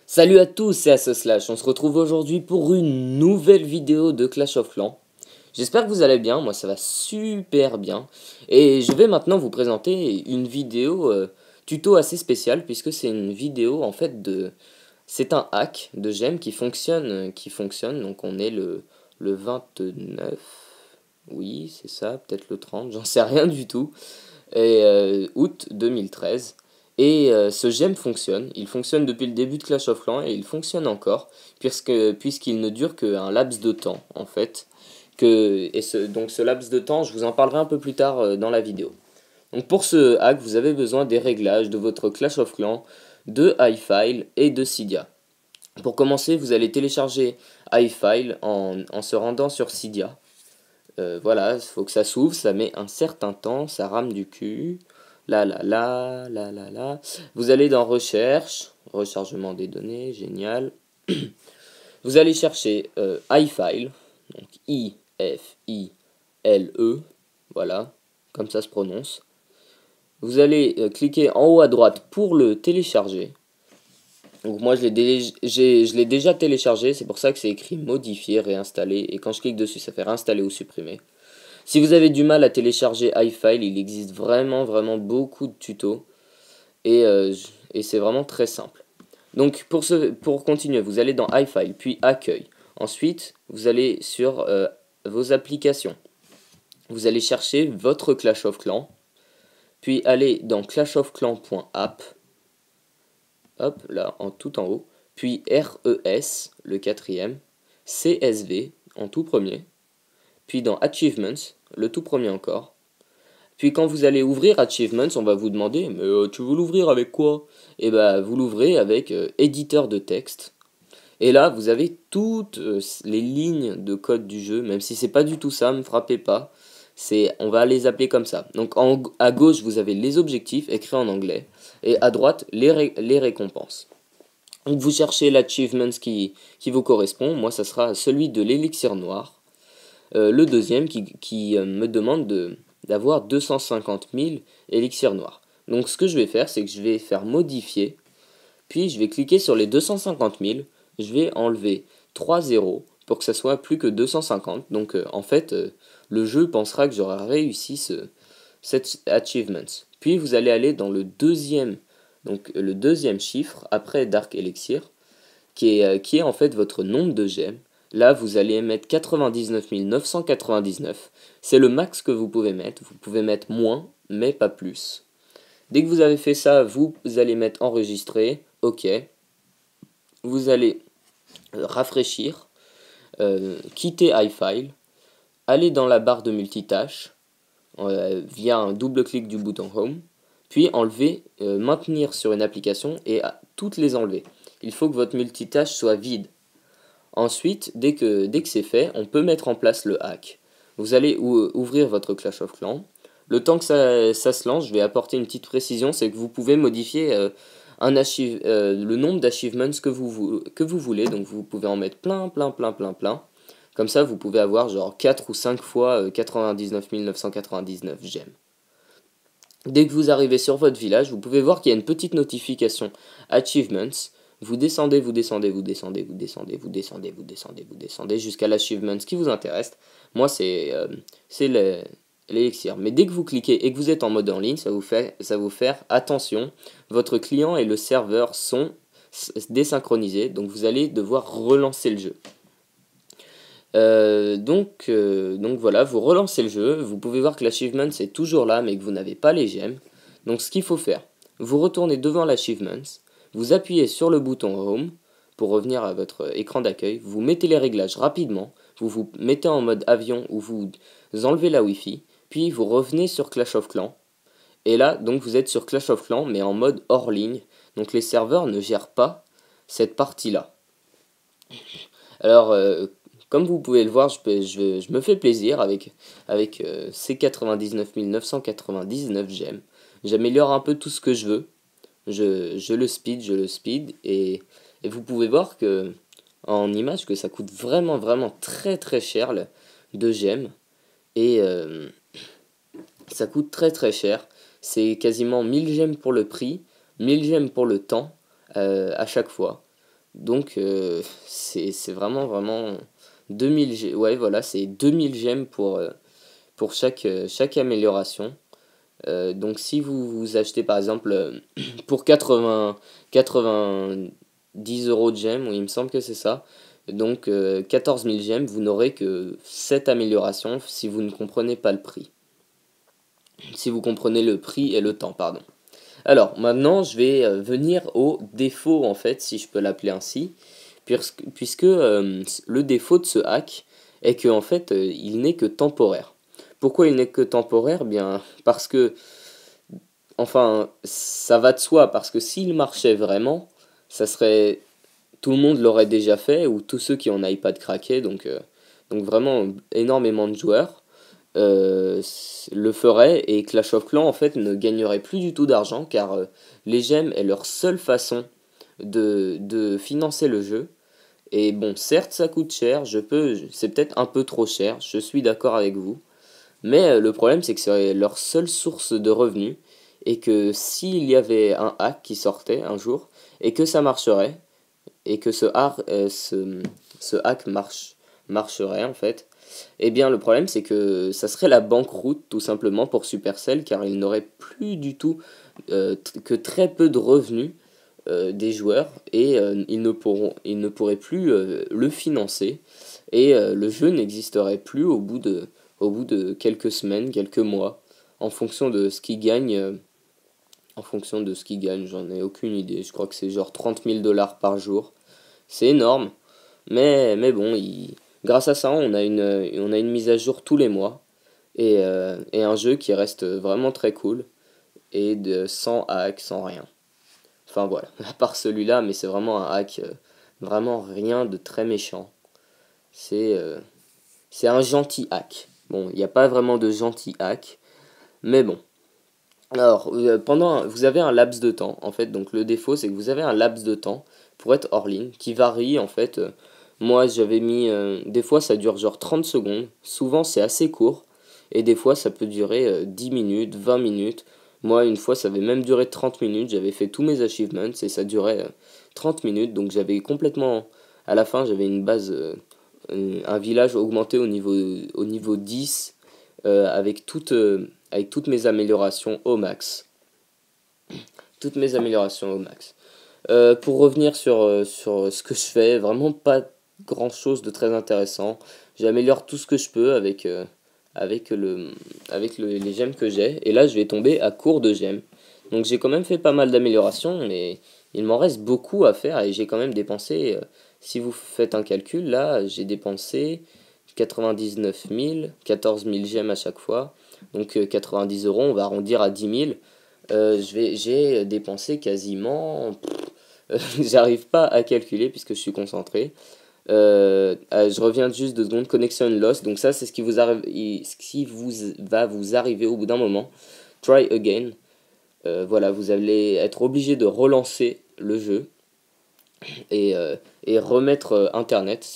Salut à tous, c'est Slash. On se retrouve aujourd'hui pour une nouvelle vidéo de Clash of Clans. J'espère que vous allez bien, moi ça va super bien. Et je vais maintenant vous présenter une vidéo tuto assez spéciale puisque c'est une vidéo en fait de... C'est un hack de gemme qui fonctionne. Donc on est le 29, oui c'est ça, peut-être le 30, j'en sais rien du tout. Et août 2013. Et ce gemme fonctionne, il fonctionne depuis le début de Clash of Clans et il fonctionne encore, puisqu'il ne dure qu'un laps de temps en fait. Donc ce laps de temps, je vous en parlerai un peu plus tard dans la vidéo. Donc pour ce hack, vous avez besoin des réglages de votre Clash of Clans, de iFile et de Cydia. Pour commencer, vous allez télécharger iFile en se rendant sur Cydia. Voilà, il faut que ça s'ouvre, ça met un certain temps, ça rame du cul. Là, là, là, là, là, là. Vous allez dans Recherche, rechargement des données, génial. Vous allez chercher iFile, donc I-F-I-L-E, voilà, comme ça se prononce. Vous allez cliquer en haut à droite pour le télécharger. Donc moi je l'ai déjà téléchargé, c'est pour ça que c'est écrit modifier, réinstaller, et quand je clique dessus ça fait réinstaller ou supprimer. Si vous avez du mal à télécharger iFile, il existe vraiment beaucoup de tutos et c'est vraiment très simple. Donc pour continuer, vous allez dans iFile, puis Accueil. Ensuite, vous allez sur vos applications. Vous allez chercher votre Clash of Clans, puis aller dans clashofclans.app, hop, là, tout en haut, puis RES, le quatrième, CSV, en tout premier, puis dans Achievements, le tout premier encore. Puis quand vous allez ouvrir Achievements, on va vous demander, mais tu veux l'ouvrir avec quoi? Et bah vous l'ouvrez avec éditeur de texte. Et là, vous avez toutes les lignes de code du jeu, même si c'est pas du tout ça, ne me frappez pas. On va les appeler comme ça. Donc à gauche, vous avez les objectifs écrits en anglais, et à droite, les récompenses. Donc vous cherchez l'achievement qui vous correspond. Moi, ça sera celui de l'élixir noir. Le deuxième qui me demande d'avoir 250 000 élixirs noirs. Donc ce que je vais faire, c'est que je vais faire modifier, puis je vais cliquer sur les 250 000, je vais enlever 3 zéros pour que ça soit plus que 250. Donc en fait, le jeu pensera que j'aurai réussi cet achievement. Puis vous allez aller dans le deuxième chiffre après Dark Elixir, qui est en fait votre nombre de gemmes. Là, vous allez mettre 99 999. C'est le max que vous pouvez mettre. Vous pouvez mettre moins, mais pas plus. Dès que vous avez fait ça, vous allez mettre enregistrer. OK. Vous allez rafraîchir, quitter iFile, aller dans la barre de multitâche via un double clic du bouton Home, puis enlever, maintenir sur une application et toutes les enlever. Il faut que votre multitâche soit vide. Ensuite, dès que c'est fait, on peut mettre en place le hack. Vous allez ouvrir votre Clash of Clans. Le temps que ça se lance, je vais apporter une petite précision, c'est que vous pouvez modifier le nombre d'achievements que vous voulez. Donc vous pouvez en mettre plein. Comme ça, vous pouvez avoir genre 4 ou 5 fois 99 999 gemmes. Dès que vous arrivez sur votre village, vous pouvez voir qu'il y a une petite notification Achievements. Vous descendez jusqu'à l'achievement qui vous intéresse. Moi, c'est l'élixir. Mais dès que vous cliquez et que vous êtes en mode en ligne, ça vous fait attention, votre client et le serveur sont désynchronisés, donc vous allez devoir relancer le jeu. Donc voilà, vous relancez le jeu, vous pouvez voir que l'achievement c'est toujours là mais que vous n'avez pas les gemmes. Donc ce qu'il faut faire, vous retournez devant l'achievement, vous appuyez sur le bouton Home pour revenir à votre écran d'accueil, vous mettez les réglages rapidement, vous vous mettez en mode avion ou vous enlevez la Wi-Fi, puis vous revenez sur Clash of Clans. Et là, donc vous êtes sur Clash of Clans mais en mode hors ligne, donc les serveurs ne gèrent pas cette partie-là. Alors, comme vous pouvez le voir, je me fais plaisir avec ces 99 999 gemmes. J'améliore un peu tout ce que je veux. Je le speed, et vous pouvez voir que en image que ça coûte vraiment très cher de gemmes. Et ça coûte très cher. C'est quasiment 1000 gemmes pour le prix, 1000 gemmes pour le temps à chaque fois. Donc c'est vraiment vraiment 2000 ouais voilà, c'est 2000 gemmes pour chaque amélioration. Donc si vous achetez par exemple pour 90 euros de gemmes, oui, il me semble que c'est ça. Donc 14 000 gemmes, vous n'aurez que 7 améliorations si vous ne comprenez pas le prix. Si vous comprenez le prix et le temps, pardon. Alors maintenant, je vais venir au défaut en fait, si je peux l'appeler ainsi, puisque le défaut de ce hack est que en fait, il n'est que temporaire. Pourquoi il n'est que temporaire? Bien parce que enfin, ça va de soi, parce que s'il marchait vraiment, ça serait, tout le monde l'aurait déjà fait, ou tous ceux qui ont un iPad craqué, donc vraiment énormément de joueurs le feraient, et Clash of Clans en fait ne gagnerait plus du tout d'argent, car les gemmes est leur seule façon de financer le jeu. Et bon, certes ça coûte cher, c'est peut-être un peu trop cher, je suis d'accord avec vous, mais le problème, c'est que c'est leur seule source de revenus et que s'il y avait un hack qui sortait un jour et que ça marcherait et que ce hack marcherait en fait, eh bien le problème c'est que ça serait la banqueroute tout simplement pour Supercell car ils n'auraient plus du tout que très peu de revenus des joueurs et ils ne pourraient plus le financer et le jeu n'existerait plus au bout de quelques semaines, quelques mois, en fonction de ce qu'ils gagnent. En fonction de ce qu'ils gagnent, j'en ai aucune idée. Je crois que c'est genre 30 000 $ par jour. C'est énorme, mais bon, grâce à ça, on a une mise à jour tous les mois et un jeu qui reste vraiment très cool et sans hack, sans rien. Enfin voilà, à part celui-là, mais c'est vraiment un hack, vraiment rien de très méchant. C'est c'est un gentil hack. Bon, il n'y a pas vraiment de gentil hack, mais bon. Alors, vous avez un laps de temps, en fait, donc le défaut, c'est que vous avez un laps de temps pour être hors ligne, qui varie, en fait. Moi, j'avais mis, des fois, ça dure genre 30 secondes, souvent, c'est assez court, et des fois, ça peut durer 10 minutes, 20 minutes. Moi, une fois, ça avait même duré 30 minutes, j'avais fait tous mes achievements, et ça durait 30 minutes, donc j'avais complètement, à la fin, j'avais une base, un village augmenté au niveau 10, avec toutes mes améliorations au max. Toutes mes améliorations au max. Pour revenir sur ce que je fais, vraiment pas grand chose de très intéressant. J'améliore tout ce que je peux avec, le, les gemmes que j'ai. Et là, je vais tomber à court de gemmes. Donc j'ai quand même fait pas mal d'améliorations, mais il m'en reste beaucoup à faire et j'ai quand même dépensé, si vous faites un calcul, là, j'ai dépensé 99 000, 14 000 gemmes à chaque fois. Donc 90 euros, on va arrondir à 10 000. J'ai dépensé quasiment. J'arrive pas à calculer puisque je suis concentré. Je reviens juste 2 secondes. Connection lost. Donc ça, c'est ce qui vous arrive, ce qui vous va vous arriver au bout d'un moment. Try again. Voilà, vous allez être obligé de relancer le jeu et remettre Internet.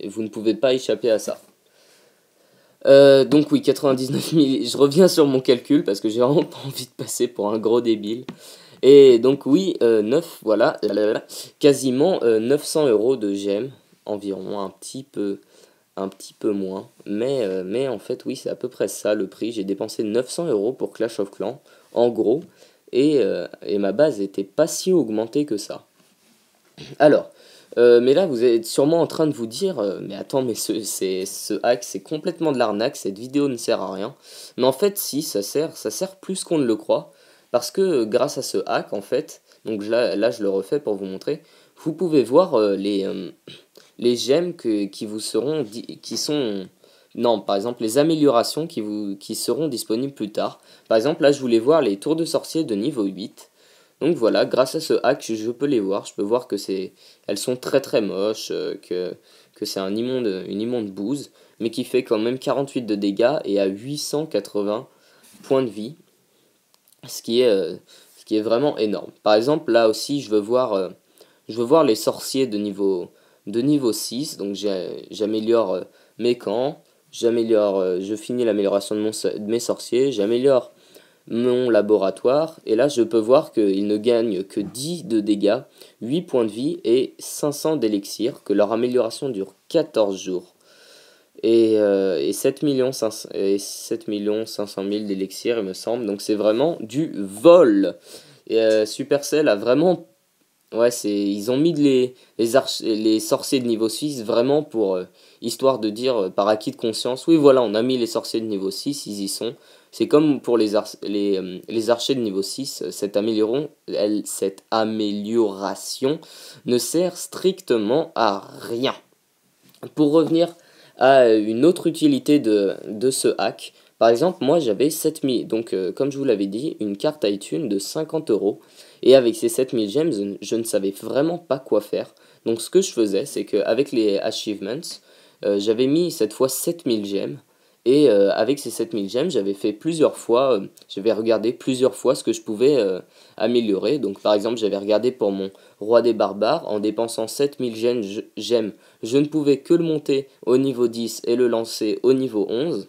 Vous ne pouvez pas échapper à ça. Donc oui, 99 000, je reviens sur mon calcul parce que j'ai vraiment pas envie de passer pour un gros débile. Et donc oui, 9, voilà, quasiment 900 euros de gemmes, environ un petit peu moins. Mais en fait, oui, c'est à peu près ça le prix. J'ai dépensé 900 euros pour Clash of Clans, en gros, et ma base était pas si augmentée que ça. Alors, mais là, vous êtes sûrement en train de vous dire, mais attends, mais ce hack, c'est complètement de l'arnaque, cette vidéo ne sert à rien. Mais en fait, si, ça sert plus qu'on ne le croit, parce que grâce à ce hack, en fait, donc là, je le refais pour vous montrer, vous pouvez voir les gemmes qui vous seront, qui sont, non, par exemple, les améliorations qui seront disponibles plus tard. Par exemple, là, je voulais voir les tours de sorcier de niveau 8. Donc voilà, grâce à ce hack, je peux les voir. Je peux voir que elles sont très très moches, que c'est une immonde bouse, mais qui fait quand même 48 de dégâts et à 880 points de vie, ce qui est, euh, ce qui est vraiment énorme. Par exemple, là aussi, je veux voir les sorciers de niveau 6. Donc j'améliore mes camps, je finis l'amélioration de mes sorciers, j'améliore mon laboratoire, et là je peux voir qu'il ne gagne que 10 de dégâts, 8 points de vie et 500 d'élixir, que leur amélioration dure 14 jours. Et 7 500 000 d'élixir, il me semble, donc c'est vraiment du vol. Et Supercell a vraiment... Ouais, ils ont mis les sorciers de niveau 6 vraiment pour... histoire de dire par acquis de conscience, oui voilà, on a mis les sorciers de niveau 6, ils y sont. C'est comme pour les archers de niveau 6, cette amélioration ne sert strictement à rien. Pour revenir à une autre utilité de ce hack, par exemple, moi j'avais 7000, donc comme je vous l'avais dit, une carte iTunes de 50 euros. Et avec ces 7000 gemmes, je ne savais vraiment pas quoi faire. Donc ce que je faisais, c'est qu'avec les achievements, j'avais mis cette fois 7000 gemmes. Et avec ces 7000 gemmes, j'avais fait plusieurs fois, j'avais regardé plusieurs fois ce que je pouvais améliorer. Donc par exemple, j'avais regardé pour mon roi des barbares, en dépensant 7000 gemmes, je ne pouvais que le monter au niveau 10 et le lancer au niveau 11.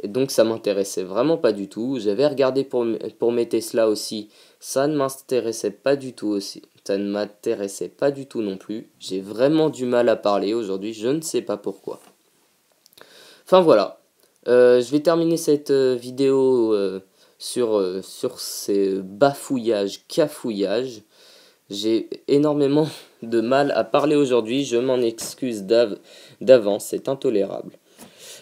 Et donc ça m'intéressait vraiment pas du tout. J'avais regardé pour mes Tesla aussi, ça ne m'intéressait pas du tout aussi. Ça ne m'intéressait pas du tout non plus. J'ai vraiment du mal à parler aujourd'hui, je ne sais pas pourquoi. Enfin voilà. Je vais terminer cette vidéo sur ces bafouillages, cafouillages. J'ai énormément de mal à parler aujourd'hui, je m'en excuse d'avance, c'est intolérable.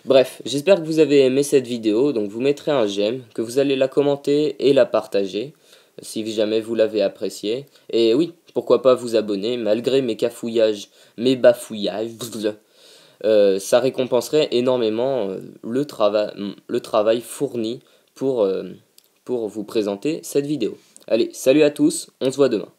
Bref, j'espère que vous avez aimé cette vidéo, donc vous mettrez un j'aime, que vous allez la commenter et la partager, si jamais vous l'avez appréciée. Et oui, pourquoi pas vous abonner, malgré mes cafouillages, mes bafouillages, ça récompenserait énormément le travail fourni pour vous présenter cette vidéo. Allez, salut à tous, on se voit demain.